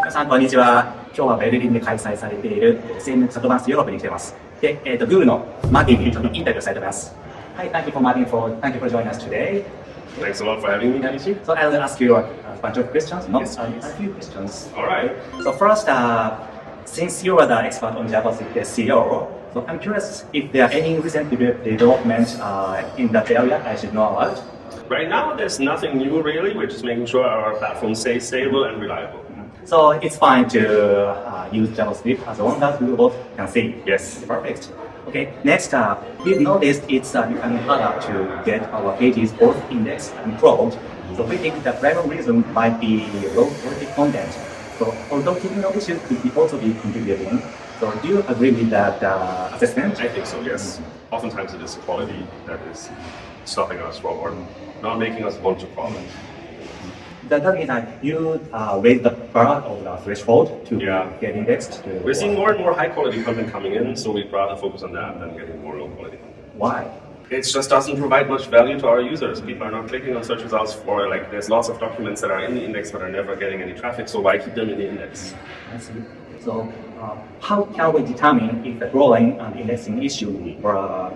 皆さん、こんにちは。今日はベルリンで開催されている SMX Advanced Europe に来ています。で、Googleのマーティンにちょっとインタビューされています。Hi, thank you for joining us today. Thanks a lot for having me, Lizzi. So I'll ask you a bunch of questions, a few questions. All right. So first, since you are the expert on JavaScript SEO, so I'm curious if there are any recent developments in that area I should know about. Right now, there's nothing new really. We're just making sure our platform stays stable and reliable. So it's fine to use JavaScript as long as Google can see. Yes. Perfect. Okay. Next, we've noticed it's becoming harder to get our pages both indexed and crawled. So we think the primary reason might be low quality content. So although technical issues could also be contributing. So do you agree with that assessment? I think so, yes. Oftentimes it is quality that is stopping us from or not making us want to crawl it. That means that you raise the bar of the threshold to get indexed. We're seeing more and more high quality content coming in, so we'd rather focus on that than getting more low quality content. Why? It just doesn't provide much value to our users. People are not clicking on search results for, like, there's lots of documents that are in the index but are never getting any traffic, so why keep them in the index? I see. So how can we determine if the crawling and indexing issue we are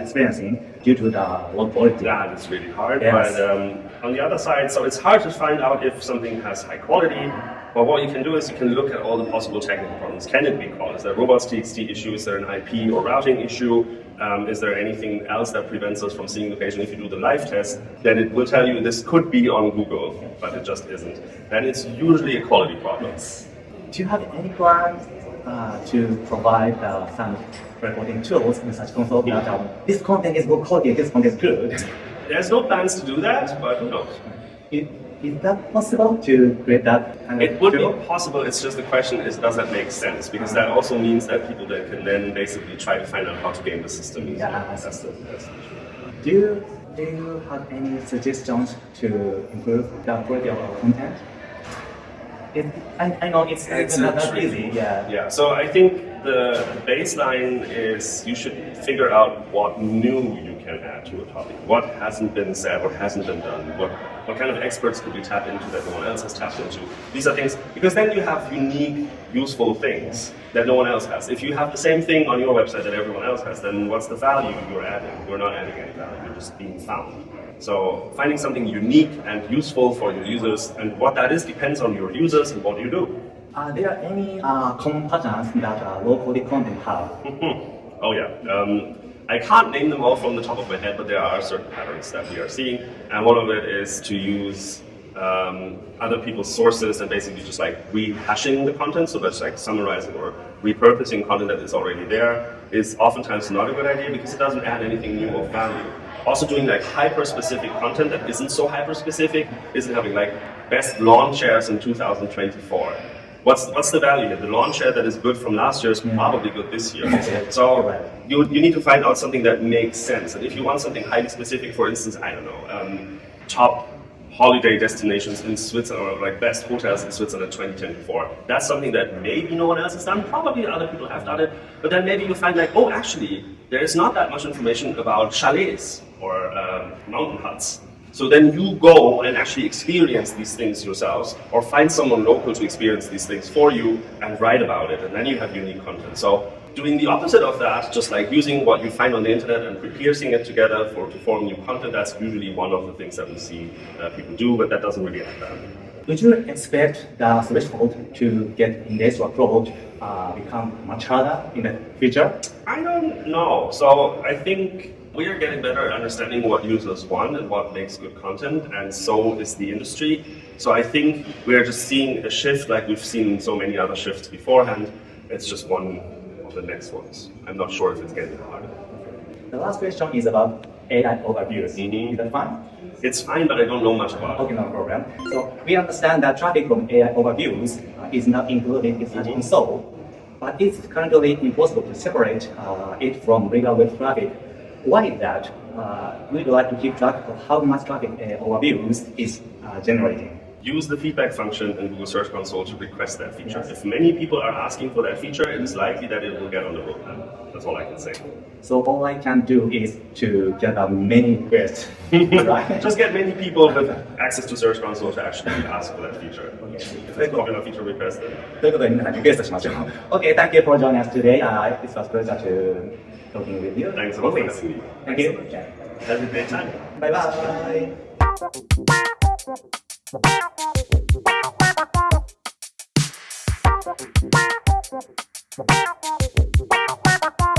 experiencing due to the low quality? That is really hard, yes. But on the other side, so it's hard to find out if something has high quality, but what you can do is you can look at all the possible technical problems. Can it be crawled? Is there a robots.txt issue? Is there an IP or routing issue? Is there anything else that prevents us from seeing the page? And if you do the live test, then it will tell you this could be on Google, but it just isn't. Then it's usually a quality problem. Do you have any plans to provide some reporting tools in such console that this content is good quality, this content is good? There's no plans to do that, but who knows? Is that possible to create that kind of It would tool? be possible. It's just the question is, does that make sense? Because that also means that people then can then basically try to find out how to game the system. That's Do you have any suggestions to improve the quality of our content? I know it's not that easy. Yeah. So I think the baseline is you should figure out what new you can add to a topic. What hasn't been said, what hasn't been done, what kind of experts could we tap into that no one else has tapped into. These are things, because then you have unique, useful things that no one else has. If you have the same thing on your website that everyone else has, then what's the value you're adding? You're not adding any value, you're just being found. So finding something unique and useful for your users, and what that is depends on your users and what you do. Are there any common patterns that low quality content have? Oh yeah. I can't name them all from the top of my head, but there are certain patterns that we are seeing, and one of it is to use other people's sources and basically just like rehashing the content, so that's like summarizing or repurposing content that is already there is oftentimes not a good idea because it doesn't add anything new of value. Also doing like hyper-specific content that isn't so hyper-specific, isn't having like best lawn chairs in 2024. What's the value here? The lawn chair that is good from last year is probably good this year. So you need to find out something that makes sense. And if you want something highly specific, for instance, I don't know, top holiday destinations in Switzerland, or like best hotels in Switzerland 2024. That's something that maybe no one else has done. Probably other people have done it. But then maybe you find like, oh, actually, there is not that much information about chalets or mountain huts. So then you go and actually experience these things yourselves, or find someone local to experience these things for you and write about it, and then you have unique content. So doing the opposite of that, just like using what you find on the internet and piercing it together to form new content, that's usually one of the things that we see people do, but that doesn't really add value. Would you expect the threshold to get indexed or crawled become much harder in the future? I don't know. So I think we are getting better at understanding what users want and what makes good content, and so is the industry. So I think we are just seeing a shift like we've seen so many other shifts beforehand. It's just one of the next ones. I'm not sure if it's getting harder. The last question is about AI overviews. Is that fine? It's fine, but I don't know much about it. Okay, no problem. So we understand that traffic from AI overviews is not included in search console, but it's currently impossible to separate it from regular web traffic. Why is that? We'd like to keep track of how much traffic overviews is generating. use the feedback function in Google Search Console to request that feature. If many people are asking for that feature, it is likely that it will get on the roadmap. That's all I can say. So all I can do is to get a many requests, right? Just get many people with access to Search Console to actually ask for that feature. If it's a popular feature request, then... ということで皆さんリクエストしましょう。Okay, thank you for joining us today. It was a pleasure to talking with you. Thanks a lot for having me. Thank you. Have a great time. Bye bye. Bye.